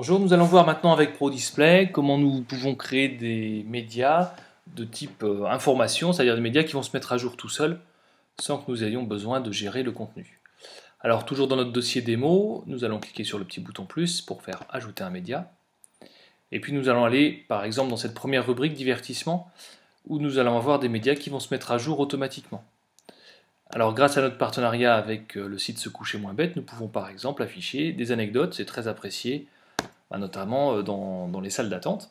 Bonjour, nous allons voir maintenant avec ProDisplay comment nous pouvons créer des médias de type information, c'est-à-dire des médias qui vont se mettre à jour tout seuls sans que nous ayons besoin de gérer le contenu. Alors toujours dans notre dossier démo, nous allons cliquer sur le petit bouton plus pour faire ajouter un média. Et puis nous allons aller par exemple dans cette première rubrique divertissement où nous allons avoir des médias qui vont se mettre à jour automatiquement. Alors grâce à notre partenariat avec le site Se coucher moins bête, nous pouvons par exemple afficher des anecdotes, c'est très apprécié, notamment dans les salles d'attente.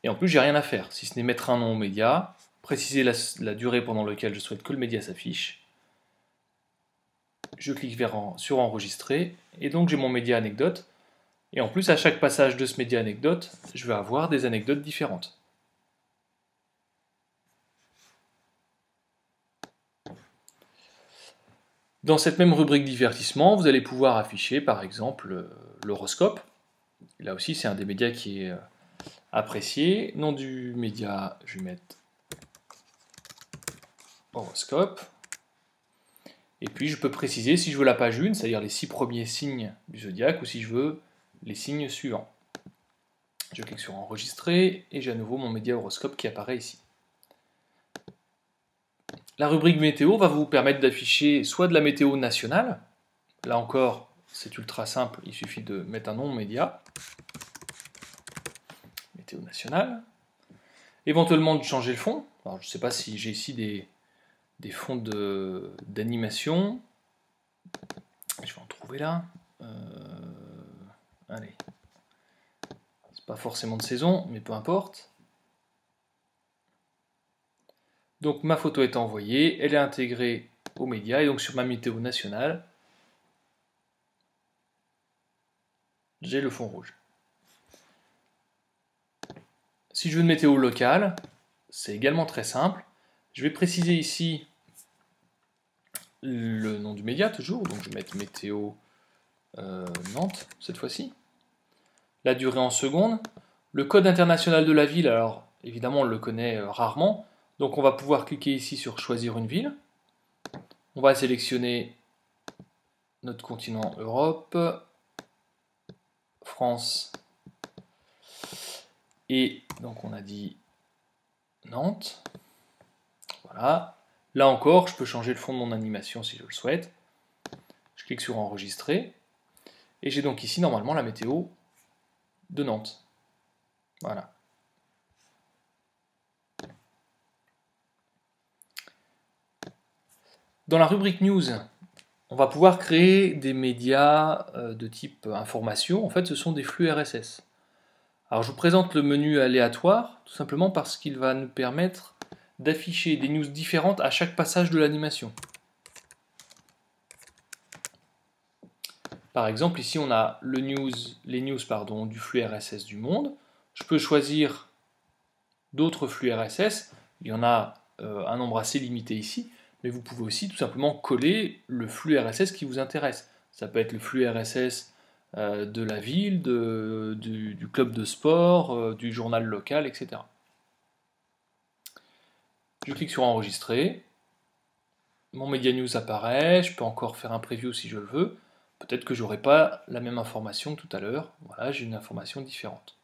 Et en plus, j'ai rien à faire, si ce n'est mettre un nom au média, préciser la durée pendant laquelle je souhaite que le média s'affiche. Je clique sur enregistrer, et donc j'ai mon média anecdote. Et en plus, à chaque passage de ce média anecdote, je vais avoir des anecdotes différentes. Dans cette même rubrique divertissement, vous allez pouvoir afficher par exemple l'horoscope. Là aussi, c'est un des médias qui est apprécié. Nom du média, je vais mettre horoscope. Et puis je peux préciser si je veux la page 1, c'est-à-dire les 6 premiers signes du zodiaque, ou si je veux les signes suivants. Je clique sur enregistrer et j'ai à nouveau mon média horoscope qui apparaît ici. La rubrique météo va vous permettre d'afficher soit de la météo nationale, là encore c'est ultra simple, il suffit de mettre un nom de média, météo nationale, éventuellement de changer le fond. Alors je ne sais pas si j'ai ici des fonds d'animation, je vais en trouver là, allez, c'est pas forcément de saison, mais peu importe. Donc ma photo est envoyée, elle est intégrée aux médias, et donc sur ma météo nationale, j'ai le fond rouge. Si je veux une météo locale, c'est également très simple. Je vais préciser ici le nom du média toujours, donc je vais mettre météo Nantes cette fois-ci. La durée en secondes. Le code international de la ville, alors évidemment on le connaît rarement, donc on va pouvoir cliquer ici sur choisir une ville. On va sélectionner notre continent Europe, France, et donc on a dit Nantes. Voilà. Là encore, je peux changer le fond de mon animation si je le souhaite. Je clique sur enregistrer. Et j'ai donc ici normalement la météo de Nantes. Voilà. Dans la rubrique news, on va pouvoir créer des médias de type information. En fait, ce sont des flux RSS. Alors je vous présente le menu aléatoire, tout simplement parce qu'il va nous permettre d'afficher des news différentes à chaque passage de l'animation. Par exemple, ici on a les news du flux RSS du monde. Je peux choisir d'autres flux RSS. Il y en a un nombre assez limité ici, mais vous pouvez aussi tout simplement coller le flux RSS qui vous intéresse. Ça peut être le flux RSS de la ville, du club de sport, du journal local, etc. Je clique sur enregistrer. Mon Media News apparaît. Je peux encore faire un preview si je le veux. Peut-être que j'aurai pas la même information que tout à l'heure. Voilà, j'ai une information différente.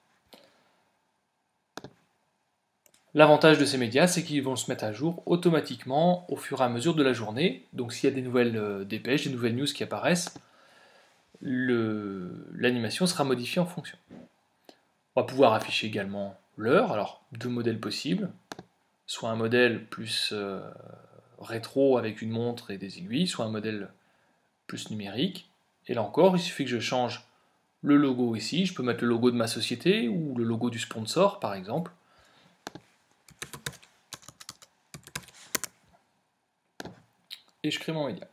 L'avantage de ces médias, c'est qu'ils vont se mettre à jour automatiquement au fur et à mesure de la journée. Donc s'il y a des nouvelles dépêches, des nouvelles news qui apparaissent, l'animation sera modifiée en fonction. On va pouvoir afficher également l'heure. Alors, deux modèles possibles. Soit un modèle plus rétro avec une montre et des aiguilles, soit un modèle plus numérique. Et là encore, il suffit que je change le logo ici. Je peux mettre le logo de ma société ou le logo du sponsor, par exemple. Et je crée mon média.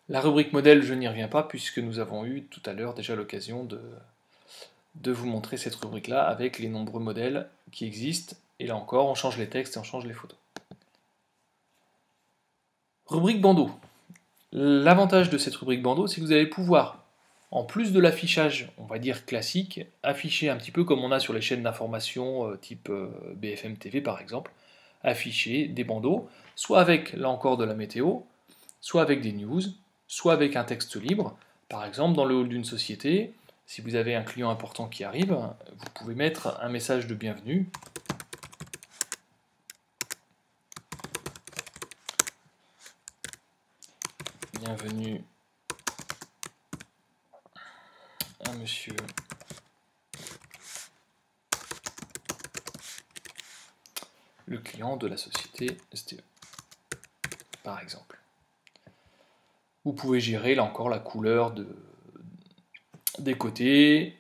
La rubrique modèle, je n'y reviens pas puisque nous avons eu tout à l'heure déjà l'occasion de vous montrer cette rubrique-là avec les nombreux modèles qui existent. Et là encore, on change les textes et on change les photos. Rubrique bandeau. L'avantage de cette rubrique bandeau, c'est que vous allez pouvoir, en plus de l'affichage, on va dire classique, afficher un petit peu comme on a sur les chaînes d'information type BFM TV par exemple, afficher des bandeaux, soit avec, là encore, de la météo, soit avec des news, soit avec un texte libre. Par exemple, dans le hall d'une société, si vous avez un client important qui arrive, vous pouvez mettre un message de bienvenue. Bienvenue à monsieur le client de la société STE, par exemple. Vous pouvez gérer, là encore, la couleur des côtés.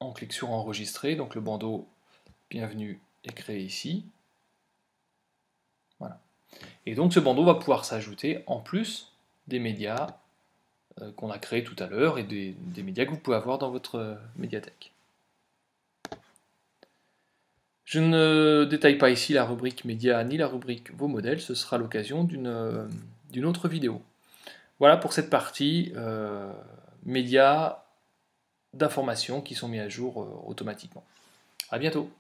On clique sur enregistrer, donc le bandeau bienvenue est créé ici. Voilà. Et donc ce bandeau va pouvoir s'ajouter en plus des médias qu'on a créés tout à l'heure et des médias que vous pouvez avoir dans votre médiathèque. Je ne détaille pas ici la rubrique médias ni la rubrique vos modèles, ce sera l'occasion d'une autre vidéo. Voilà pour cette partie médias d'informations qui sont mis à jour automatiquement. À bientôt.